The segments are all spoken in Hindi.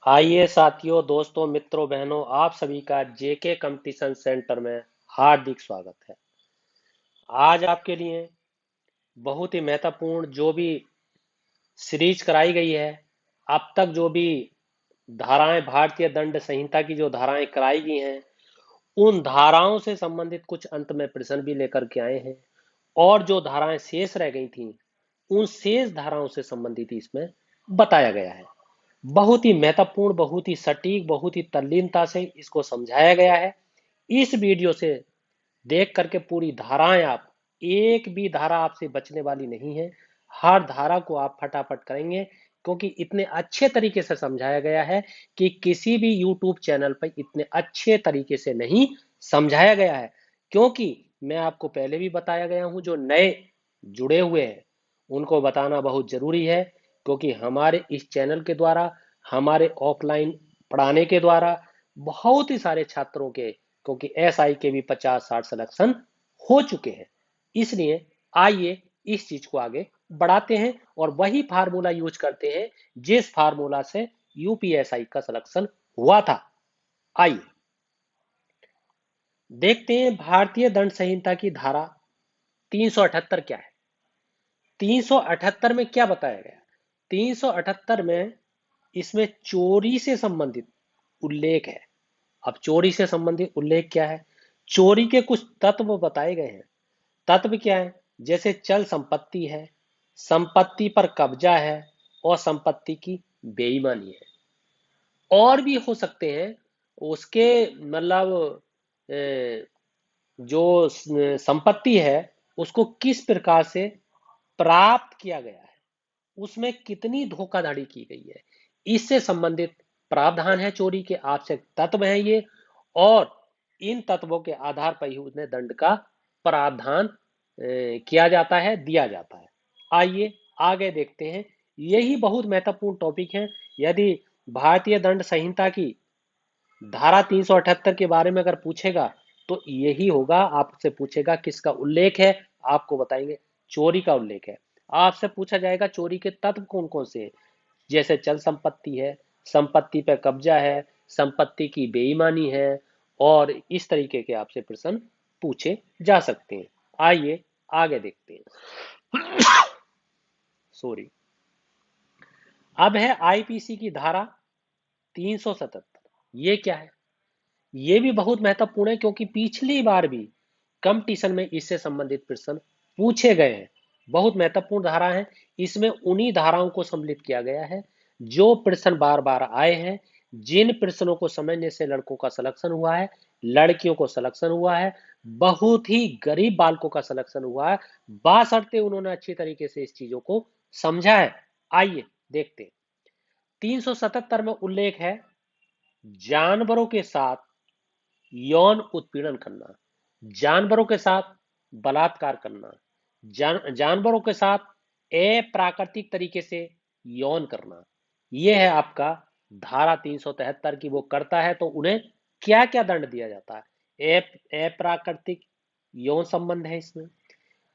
आइए साथियों, दोस्तों, मित्रों, बहनों, आप सभी का जेके कंपटीशन सेंटर में हार्दिक स्वागत है। आज आपके लिए बहुत ही महत्वपूर्ण जो भी सीरीज कराई गई है, अब तक जो भी धाराएं, भारतीय दंड संहिता की जो धाराएं कराई गई हैं, उन धाराओं से संबंधित कुछ अंत में प्रश्न भी लेकर के आए हैं। और जो धाराएं शेष रह गई थी, उन शेष धाराओं से संबंधित इसमें बताया गया है। बहुत ही महत्वपूर्ण, बहुत ही सटीक, बहुत ही तल्लीनता से इसको समझाया गया है। इस वीडियो से देख करके पूरी धाराएं, आप एक भी धारा आपसे बचने वाली नहीं है। हर धारा को आप फटाफट करेंगे, क्योंकि इतने अच्छे तरीके से समझाया गया है कि किसी भी YouTube चैनल पर इतने अच्छे तरीके से नहीं समझाया गया है। क्योंकि मैं आपको पहले भी बताया गया हूं, जो नए जुड़े हुए हैं उनको बताना बहुत जरूरी है। क्योंकि हमारे इस चैनल के द्वारा, हमारे ऑफलाइन पढ़ाने के द्वारा बहुत ही सारे छात्रों के, क्योंकि एसआई के भी 50-60 सिलेक्शन हो चुके हैं। इसलिए आइए इस चीज को आगे बढ़ाते हैं और वही फार्मूला यूज करते हैं जिस फार्मूला से यूपीएसआई का सिलेक्शन हुआ था। आइए देखते हैं भारतीय दंड संहिता की धारा 378 क्या है। 378 में क्या बताया गया? 378 में इसमें चोरी से संबंधित उल्लेख है। अब चोरी से संबंधित उल्लेख क्या है? चोरी के कुछ तत्व बताए गए हैं। तत्व क्या है? जैसे चल संपत्ति है, संपत्ति पर कब्जा है और संपत्ति की बेईमानी है। और भी हो सकते हैं उसके, मतलब जो संपत्ति है उसको किस प्रकार से प्राप्त किया गया है, उसमें कितनी धोखाधड़ी की गई है, इससे संबंधित प्रावधान है। चोरी के आवश्यक तत्व हैं ये, और इन तत्वों के आधार पर ही उसने दंड का प्रावधान किया जाता है, दिया जाता है। आइए आगे देखते हैं। यही बहुत महत्वपूर्ण टॉपिक है। यदि भारतीय दंड संहिता की धारा 378 के बारे में अगर पूछेगा तो यही होगा। आपसे पूछेगा किसका उल्लेख है, आपको बताएंगे चोरी का उल्लेख है। आपसे पूछा जाएगा चोरी के तत्व कौन कौन से हैं, जैसे चल संपत्ति है, संपत्ति पर कब्जा है, संपत्ति की बेईमानी है, और इस तरीके के आपसे प्रश्न पूछे जा सकते हैं। आइए आगे देखते हैं। सॉरी। अब है आईपीसी की धारा 377। ये क्या है? ये भी बहुत महत्वपूर्ण है, क्योंकि पिछली बार भी कंपटीशन में इससे संबंधित प्रश्न पूछे गए हैं। बहुत महत्वपूर्ण धारा है। इसमें उन्हीं धाराओं को सम्मिलित किया गया है जो प्रश्न बार बार आए हैं, जिन प्रश्नों को समझने से लड़कों का सिलेक्शन हुआ है, लड़कियों को सिलेक्शन हुआ है, बहुत ही गरीब बालकों का सिलेक्शन हुआ है, बाशर्ते उन्होंने अच्छी तरीके से इस चीजों को समझा है। आइए देखते हैं। 377 में उल्लेख है जानवरों के साथ यौन उत्पीड़न करना, जानवरों के साथ बलात्कार करना, जानवरों के साथ अप्राकृतिक तरीके से यौन करना। यह है आपका धारा 373 की। वो करता है तो उन्हें क्या क्या दंड दिया जाता है? अप्राकृतिक यौन संबंध है इसमें,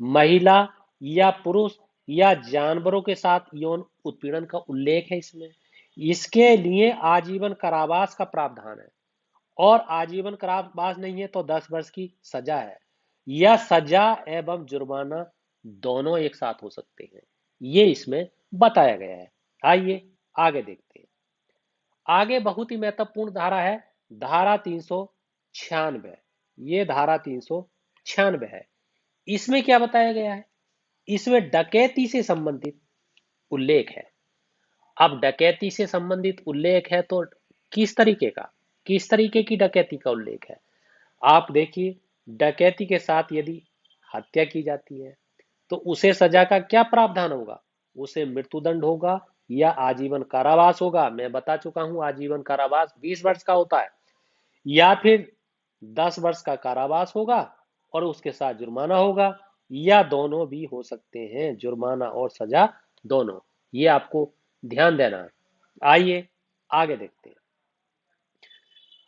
महिला या पुरुष या जानवरों के साथ यौन उत्पीड़न का उल्लेख है इसमें। इसके लिए आजीवन कारावास का प्रावधान है, और आजीवन कारावास नहीं है तो 10 वर्ष की सजा है, या सजा एवं जुर्माना दोनों एक साथ हो सकते हैं। ये इसमें बताया गया है। आइए आगे देखते हैं। आगे बहुत ही महत्वपूर्ण धारा है, धारा 396। ये धारा 396 है। इसमें क्या बताया गया है? इसमें डकैती से संबंधित उल्लेख है। अब डकैती से संबंधित उल्लेख है तो किस तरीके का, किस तरीके की डकैती का उल्लेख है? आप देखिए, डकैती के साथ यदि हत्या की जाती है तो उसे सजा का क्या प्रावधान होगा? उसे मृत्युदंड होगा या आजीवन कारावास होगा। मैं बता चुका हूं, आजीवन कारावास 20 वर्ष का होता है, या फिर 10 वर्ष का कारावास होगा और उसके साथ जुर्माना होगा, या दोनों भी हो सकते हैं, जुर्माना और सजा दोनों। ये आपको ध्यान देना है। आइए आगे देखते हैं।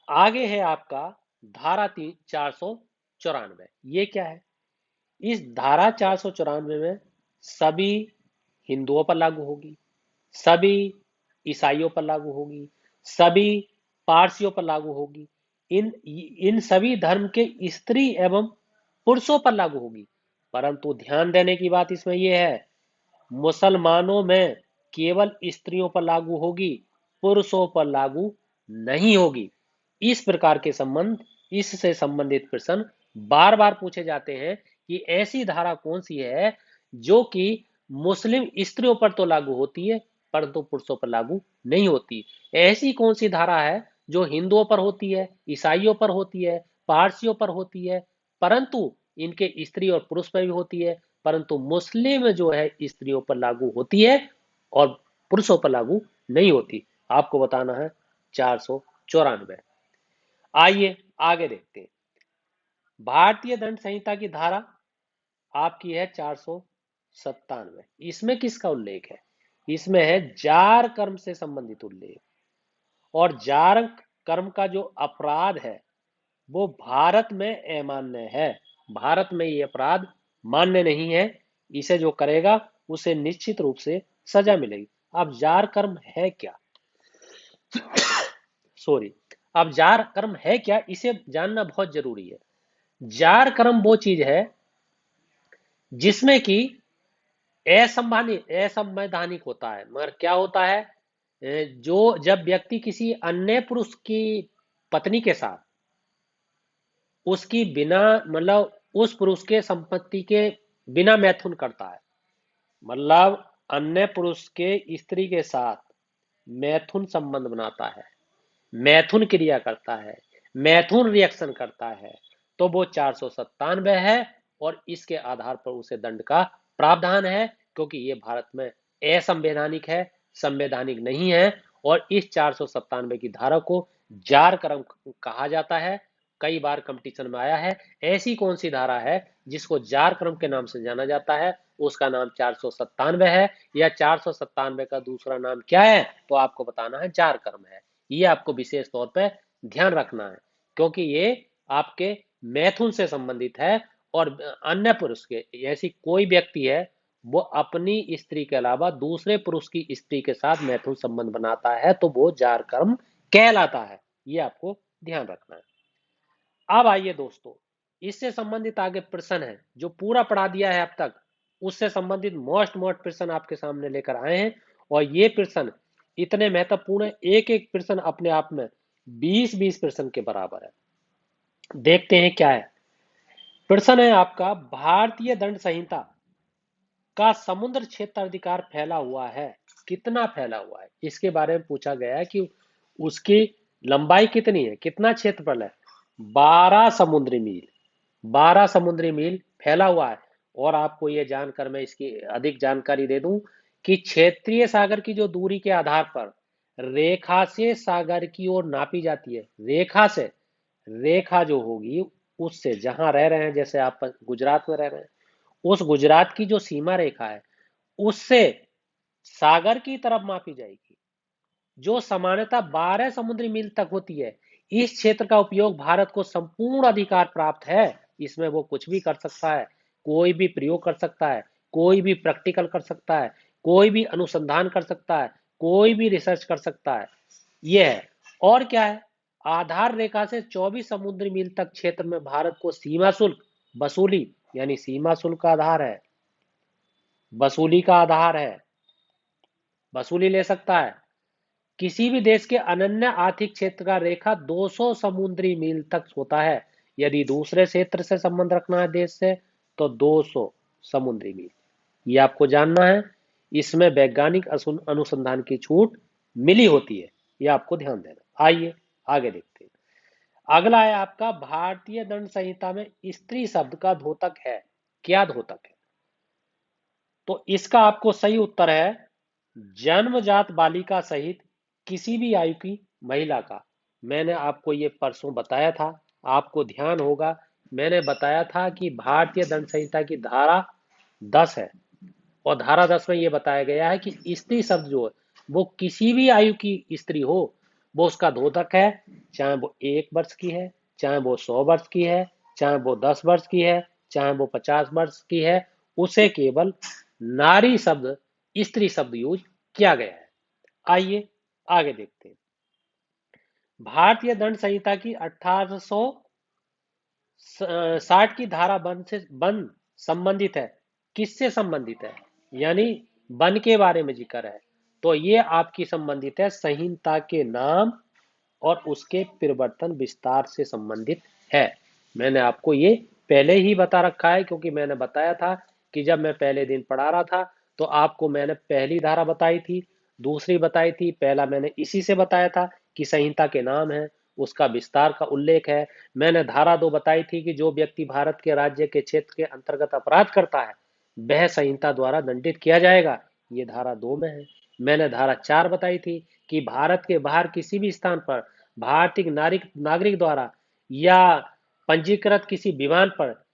आगे है आपका धारा 494। ये क्या है? इस धारा 494 में सभी हिंदुओं पर लागू होगी, सभी ईसाइयों पर लागू होगी, सभी पारसियों पर लागू होगी। इन इन सभी धर्म के स्त्री एवं पुरुषों पर लागू होगी। परंतु ध्यान देने की बात इसमें यह है, मुसलमानों में केवल स्त्रियों पर लागू होगी, पुरुषों पर लागू नहीं होगी। इस प्रकार के संबंध, इससे संबंधित प्रश्न बार बार पूछे जाते हैं कि ऐसी धारा कौन सी है जो कि मुस्लिम स्त्रियों पर तो लागू होती है परंतु पुरुषों पर लागू नहीं होती। ऐसी कौन सी धारा है जो हिंदुओं पर होती है, ईसाइयों पर होती है, पारसियों पर होती है, परंतु इनके स्त्री और पुरुष पर भी होती है, परंतु मुस्लिम जो है स्त्रियों पर लागू होती है और पुरुषों पर लागू नहीं होती। आपको बताना है 494। आइए आगे देखते हैं। भारतीय दंड संहिता की धारा आपकी है 497। इसमें किसका उल्लेख है? इसमें है जार कर्म से संबंधित उल्लेख। और जार कर्म का जो अपराध है वो भारत में अमान्य है। भारत में ये अपराध मान्य नहीं है। इसे जो करेगा उसे निश्चित रूप से सजा मिलेगी। अब जार कर्म है क्या? सॉरी, अब जार कर्म है क्या, इसे जानना बहुत जरूरी है। जार कर्म वो चीज है जिसमें कि असंवैधानिक होता है। मगर क्या होता है, जो जब व्यक्ति किसी अन्य पुरुष की पत्नी के साथ उसकी बिना मतलब उस पुरुष के संपत्ति के बिना मैथुन करता है, मतलब अन्य पुरुष के स्त्री के साथ मैथुन संबंध बनाता है, मैथुन क्रिया करता है, मैथुन रिएक्शन करता है, तो वो 497 है और इसके आधार पर उसे दंड का प्रावधान है, क्योंकि ये भारत में असंवैधानिक है, संवैधानिक नहीं है। और इस 497 की धारा को जार कर्म कहा जाता है। कई बार कंपटीशन में आया है। ऐसी कौन सी धारा है जिसको जार कर्म के नाम से जाना जाता है? उसका नाम 497 है। या 497 का दूसरा नाम क्या है? तो आपको बताना है जार कर्म है। ये आपको विशेष तौर पे ध्यान रखना है, क्योंकि ये आपके मैथुन से संबंधित है। और अन्य पुरुष के, ऐसी कोई व्यक्ति है वो अपनी स्त्री के अलावा दूसरे पुरुष की स्त्री के साथ मैथुन संबंध बनाता है तो वो जार कर्म कहलाता है। ये आपको ध्यान रखना है। अब आइए दोस्तों, इससे संबंधित आगे प्रश्न है जो पूरा पढ़ा दिया है अब तक, उससे संबंधित मोस्ट प्रश्न आपके सामने लेकर आए हैं। और ये प्रश्न इतने महत्वपूर्ण है, एक एक प्रश्न अपने आप में 20-20 प्रश्न के बराबर है। देखते हैं क्या है। प्रश्न है आपका, भारतीय दंड संहिता का समुद्र क्षेत्र अधिकार फैला हुआ है, कितना फैला हुआ है? इसके बारे में पूछा गया है कि उसकी लंबाई कितनी है, कितना क्षेत्रफल है? 12 समुद्री मील, 12 समुद्री मील फैला हुआ है। और आपको ये जानकर मैं इसकी अधिक जानकारी दे दूं कि क्षेत्रीय सागर की जो दूरी के आधार पर रेखा से सागर की ओर नापी जाती है, रेखा से, रेखा जो होगी उससे, जहां रह रहे हैं, जैसे आप गुजरात में रह रहे हैं, उस गुजरात की जो सीमा रेखा है उससे सागर की तरफ मापी जाएगी, जो सामान्यतः 12 समुद्री मील तक होती है। इस क्षेत्र का उपयोग भारत को संपूर्ण अधिकार प्राप्त है। इसमें वो कुछ भी कर सकता है, कोई भी प्रयोग कर सकता है, कोई भी प्रैक्टिकल कर सकता है, कोई भी अनुसंधान कर सकता है, कोई भी रिसर्च कर सकता है। यह है। और क्या है, आधार रेखा से 24 समुद्री मील तक क्षेत्र में भारत को सीमा शुल्क वसूली, यानी सीमा शुल्क का आधार है, वसूली का आधार है, वसूली ले सकता है। किसी भी देश के अनन्य आर्थिक क्षेत्र का रेखा 200 समुद्री मील तक होता है। यदि दूसरे क्षेत्र से संबंध रखना है देश से तो 200 समुद्री मील। ये आपको जानना है। इसमें वैज्ञानिक अनुसंधान की छूट मिली होती है, ये आपको ध्यान देना। आइए आगे देखते हैं। अगला है आपका, भारतीय दंड संहिता में स्त्री शब्द का द्योतक है, क्या द्योतक है? तो इसका आपको सही उत्तर है जन्मजात बालिका सहित किसी भी आयु की महिला का। मैंने आपको ये परसों बताया था, आपको ध्यान होगा, मैंने बताया था कि भारतीय दंड संहिता की धारा 10 है और धारा 10 में ये बताया गया है कि स्त्री शब्द जो है वो किसी भी आयु की स्त्री हो वो उसका द्योतक है, चाहे वो 1 वर्ष की है, चाहे वो 100 वर्ष की है, चाहे वो 10 वर्ष की है, चाहे वो 50 वर्ष की है, उसे केवल नारी शब्द, स्त्री शब्द यूज किया गया है। आइए आगे देखते हैं। भारतीय दंड संहिता की 1860 की धारा वन संबंधित है। किससे संबंधित है? यानी वन के बारे में जिक्र है। तो ये आपकी संबंधित है संहिता के नाम और उसके परिवर्तन विस्तार से संबंधित है। मैंने आपको ये पहले ही बता रखा है, क्योंकि मैंने बताया था कि जब मैं पहले दिन पढ़ा रहा था तो आपको मैंने पहली धारा बताई थी, दूसरी बताई थी। पहला मैंने इसी से बताया था कि संहिता के नाम है, उसका विस्तार का उल्लेख है। मैंने धारा 2 बताई थी कि जो व्यक्ति भारत के राज्य के क्षेत्र के अंतर्गत अपराध करता है वह संहिता द्वारा दंडित किया जाएगा, ये धारा 2 में है। मैंने धारा 4 बताई थी कि भारत के बाहर किसी भी स्थान पर भारतीय नागरिक द्वारा या पंजीकृत किसी विमान पर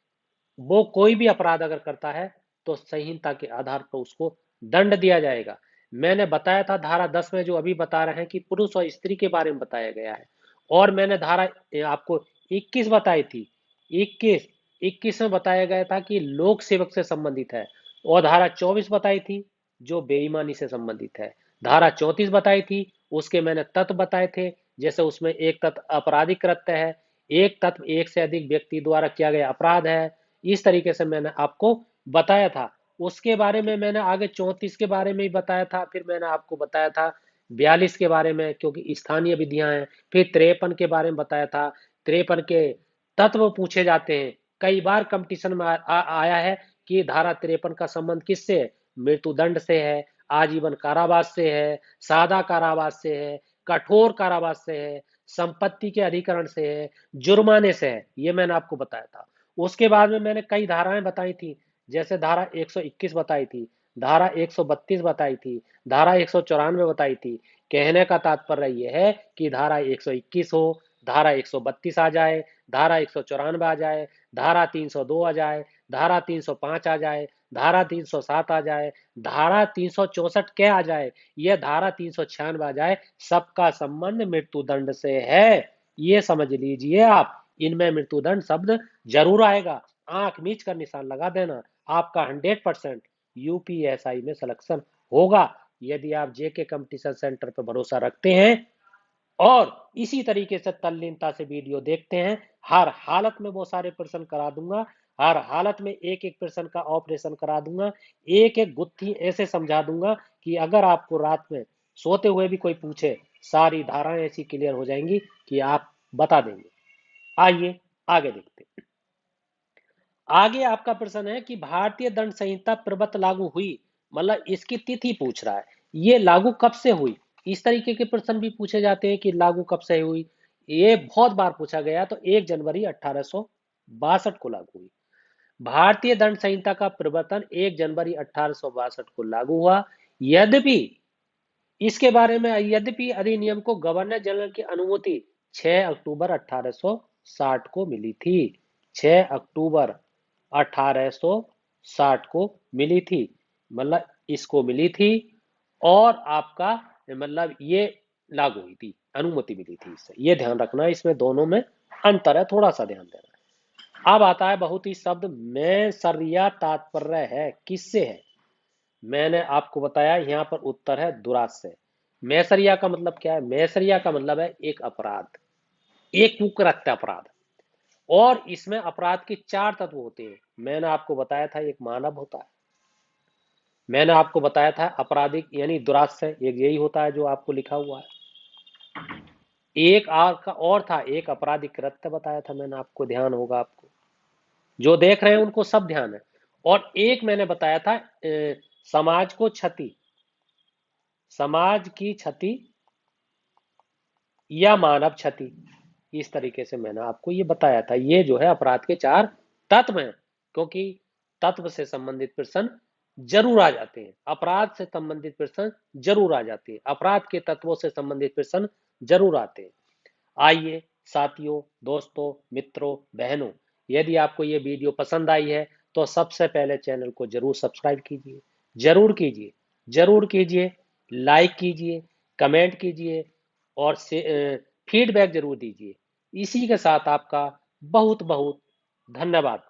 वो कोई भी अपराध अगर करता है तो संहिता के आधार पर उसको दंड दिया जाएगा। मैंने बताया था धारा 10 में, जो अभी बता रहे हैं, कि पुरुष और स्त्री के बारे में बताया गया है। और मैंने धारा आपको 21 बताई थी। 21 में बताया गया था कि लोक सेवक से संबंधित है। और धारा 24 बताई थी जो बेईमानी से संबंधित है। धारा 34 बताई थी, उसके मैंने तत्व बताए थे। जैसे उसमें एक तत्व आपराधिक कृत्य है, एक तत्व एक से अधिक व्यक्ति द्वारा किया गया अपराध है। इस तरीके से मैंने आपको बताया था। उसके बारे में मैंने आगे 34 के बारे में ही बताया था। फिर मैंने आपको बताया था 42 के बारे में, क्योंकि स्थानीय विधियां हैं। फिर 53 के बारे में बताया था। 53 के तत्व पूछे जाते हैं। कई बार कंपटीशन में आया है कि धारा 53 का संबंध किससे है? मृत्युदंड से है, आजीवन कारावास से है, सादा कारावास से है, कठोर कारावास से है, संपत्ति के अधिकरण से है, जुर्माने से है। ये मैंने आपको बताया था। उसके बाद में मैंने कई धाराएं बताई थी। जैसे धारा 121 बताई थी, धारा 132 बताई थी, धारा 194 बताई थी। कहने का तात्पर्य यह है कि धारा 121 हो, धारा 132 आ जाए, धारा 194 आ जाए, धारा 302 आ जाए, धारा 305 आ जाए, धारा 307 आ जाए, धारा 364 क्या आ जाए, यह धारा 396 आ जाए, सबका संबंध मृत्युदंड से है। ये समझ लीजिए आप। इनमें मृत्युदंड शब्द जरूर आएगा। आंख मीच कर निशान लगा देना। आपका 100% यूपीएसआई में सिलेक्शन होगा, यदि आप जेके कंपटीशन सेंटर पर भरोसा रखते हैं और इसी तरीके से तल्लीनता से वीडियो देखते हैं। हर हालत में वो सारे प्रश्न करा दूंगा। हर हालत में एक एक प्रश्न का ऑपरेशन करा दूंगा। एक एक गुत्थी ऐसे समझा दूंगा कि अगर आपको रात में सोते हुए भी कोई पूछे, सारी धाराएं ऐसी क्लियर हो जाएंगी कि आप बता देंगे। आइए आगे देखते हैं। आगे आपका प्रश्न है कि भारतीय दंड संहिता प्रबत लागू हुई, मतलब इसकी तिथि पूछ रहा है। ये लागू कब से हुई? इस तरीके के प्रश्न भी पूछे जाते हैं कि लागू कब से हुई। ये बहुत बार पूछा गया। तो 1 जनवरी 1862 को लागू हुई। भारतीय दंड संहिता का प्रवर्तन 1 जनवरी 1862 को लागू हुआ। यद्यपि इसके बारे में यद्यपि अधिनियम को गवर्नर जनरल की अनुमति 6 अक्टूबर 1860 को मिली थी। 6 अक्टूबर 1860 को मिली थी, मतलब इसको मिली थी। और आपका मतलब ये लागू हुई थी, अनुमति मिली थी इससे। ये ध्यान रखना, इसमें दोनों में अंतर है, थोड़ा सा ध्यान देना। अब आता है बहुत ही शब्द, में सरिया तात्पर्य है किससे है? मैंने आपको बताया यहाँ पर उत्तर है दुरास से। मैसरिया का मतलब क्या है? मैसरिया का मतलब है एक अपराध, एक कुकृत्य अपराध। और इसमें अपराध के 4 तत्व होते हैं। मैंने आपको बताया था एक मानव होता है, मैंने आपको बताया था आपराधिक यानी दुराश्रय, एक यही होता है जो आपको लिखा हुआ है। एक और था, एक आपराधिक कृत्य बताया था मैंने आपको, ध्यान होगा आपको। जो देख रहे हैं उनको सब ध्यान है। और एक मैंने बताया था समाज को क्षति, समाज की क्षति या मानव क्षति। इस तरीके से मैंने आपको ये बताया था। ये जो है अपराध के 4 तत्व हैं, क्योंकि तत्व से संबंधित प्रश्न जरूर आ जाते हैं। अपराध से संबंधित प्रश्न जरूर आ जाते हैं, अपराध के तत्वों से संबंधित प्रश्न जरूर आते हैं। आइए साथियों, दोस्तों, मित्रों, बहनों, यदि आपको ये वीडियो पसंद आई है तो सबसे पहले चैनल को जरूर सब्सक्राइब कीजिए, जरूर कीजिए, जरूर कीजिए, लाइक कीजिए, कमेंट कीजिए और फीडबैक जरूर दीजिए। इसी के साथ आपका बहुत बहुत धन्यवाद।